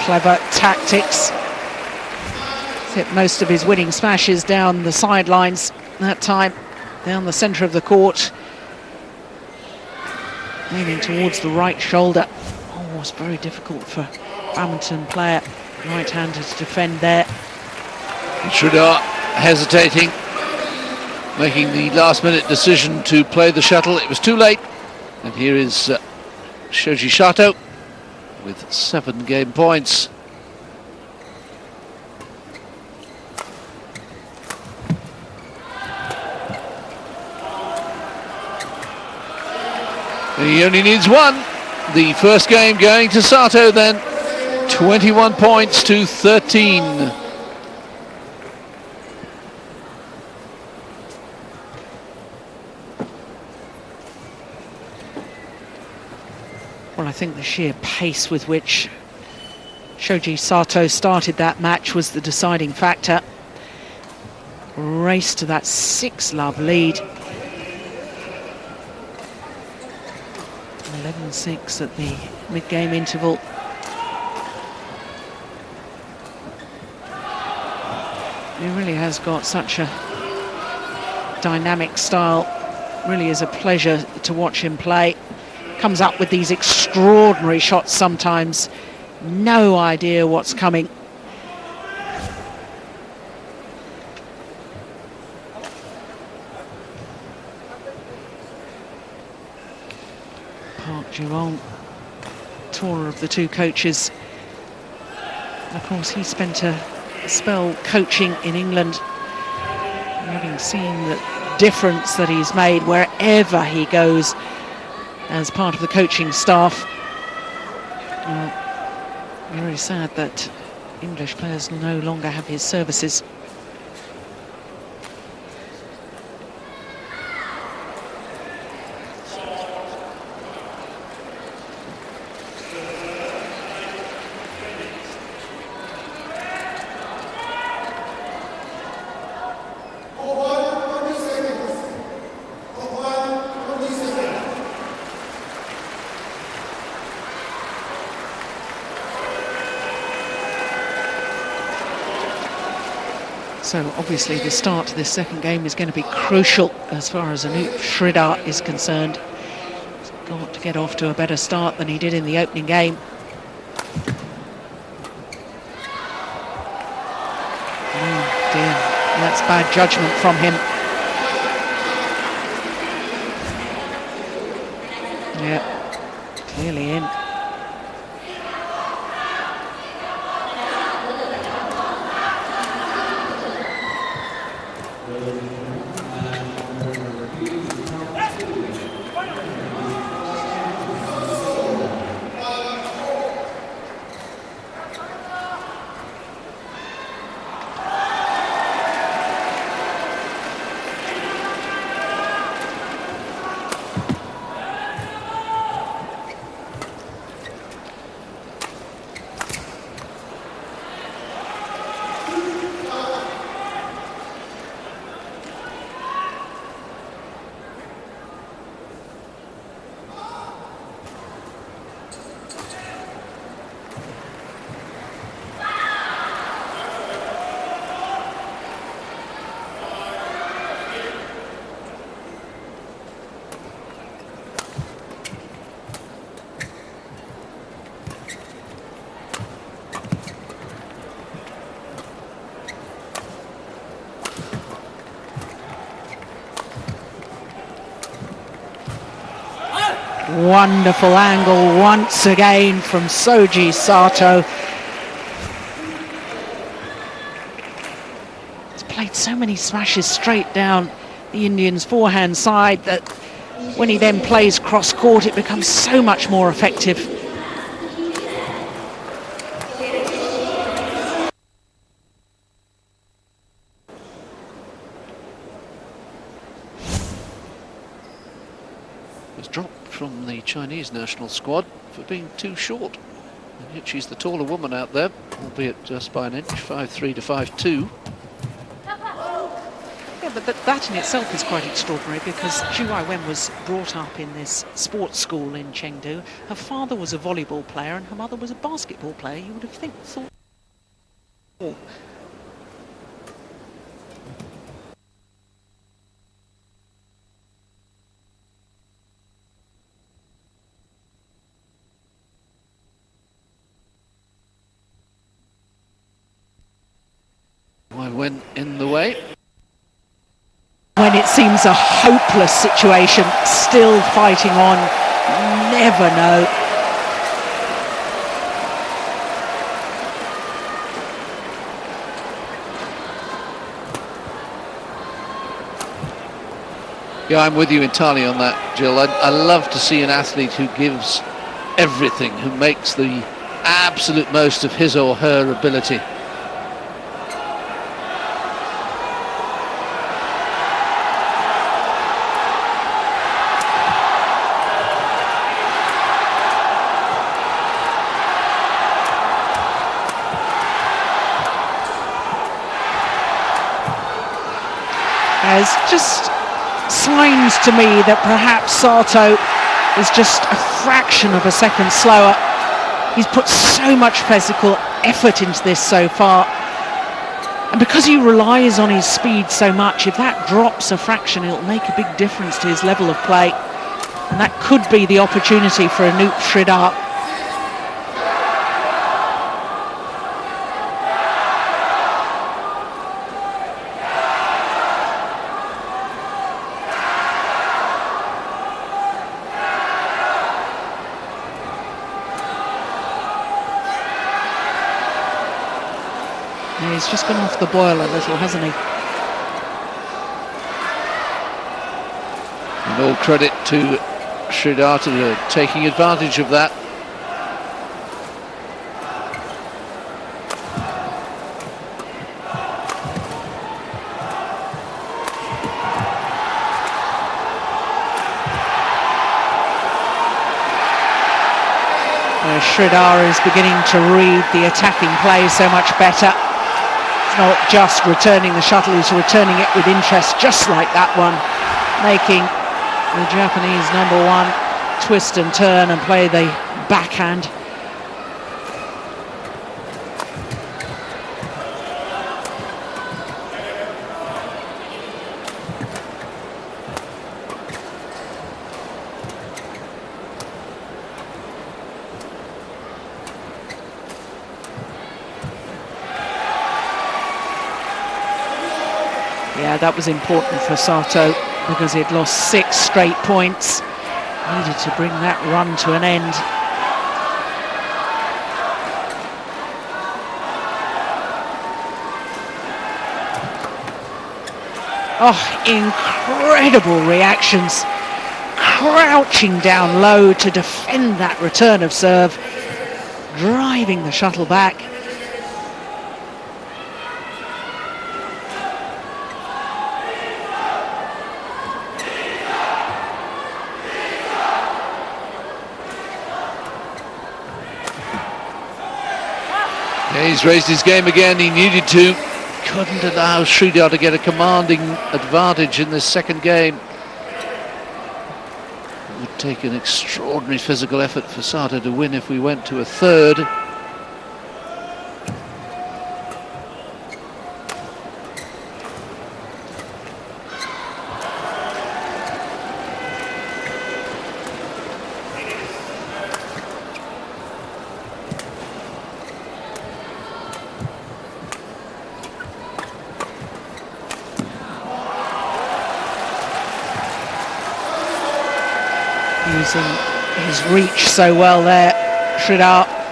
clever tactics. Hit most of his winning smashes down the sidelines that time, down the centre of the court. Aiming towards the right shoulder. Oh, it's very difficult for badminton player, right-hander, to defend there. Sridhar hesitating, making the last-minute decision to play the shuttle. It was too late. And here is Shoji Sato with 7 game points. He only needs 1. The first game going to Sato then. 21 points to 13. Well, I think the sheer pace with which Shoji Sato started that match was the deciding factor. Race to that 6-love lead. 11-6 at the mid-game interval. He really has got such a dynamic style. Really is a pleasure to watch him play. Comes up with these extraordinary shots sometimes. No idea what's coming. Park Ji-won, taller of the two coaches. And of course, he spent a spell coaching in England. Having seen the difference that he's made wherever he goes as part of the coaching staff. Very sad that English players no longer have his services. So obviously the start to this second game is going to be crucial as far as Anoop Sridhar is concerned. He's got to get off to a better start than he did in the opening game. Oh dear, that's bad judgment from him. Yeah, clearly in. Wonderful angle once again from Shoji Sato. He's played so many smashes straight down the Indians' forehand side that when he then plays cross-court it becomes so much more effective. Was dropped from the Chinese national squad for being too short. And yet she's the taller woman out there, albeit just by an inch, 5'3" to 5'2". Yeah, but that in itself is quite extraordinary, because Zhu Waiwen was brought up in this sports school in Chengdu. Her father was a volleyball player and her mother was a basketball player. You would have thought. Waiwen in the way. When it seems a hopeless situation, still fighting on, never know. Yeah, I'm with you entirely on that, Jill. I love to see an athlete who gives everything, who makes the absolute most of his or her ability. There's just signs to me that perhaps Sato is just a fraction of a second slower. He's put so much physical effort into this so far, and because he relies on his speed so much, if that drops a fraction, it'll make a big difference to his level of play, and that could be the opportunity for Anoop Sridhar. He's just gone off the boil a little, hasn't he? And all credit to Sridhar for taking advantage of that. Sridhar is beginning to read the attacking play so much better. Not just returning the shuttle, he's returning it with interest, just like that one, making the Japanese number one twist and turn and play the backhand. Yeah, that was important for Sato because he'd lost 6 straight points. Needed to bring that run to an end. Oh, incredible reactions. Crouching down low to defend that return of serve. Driving the shuttle back. Yeah, he's raised his game again, he needed to. Couldn't allow Sridhar to get a commanding advantage in this second game. It would take an extraordinary physical effort for Sato to win if we went to a third. Using his reach so well there, Sridhar.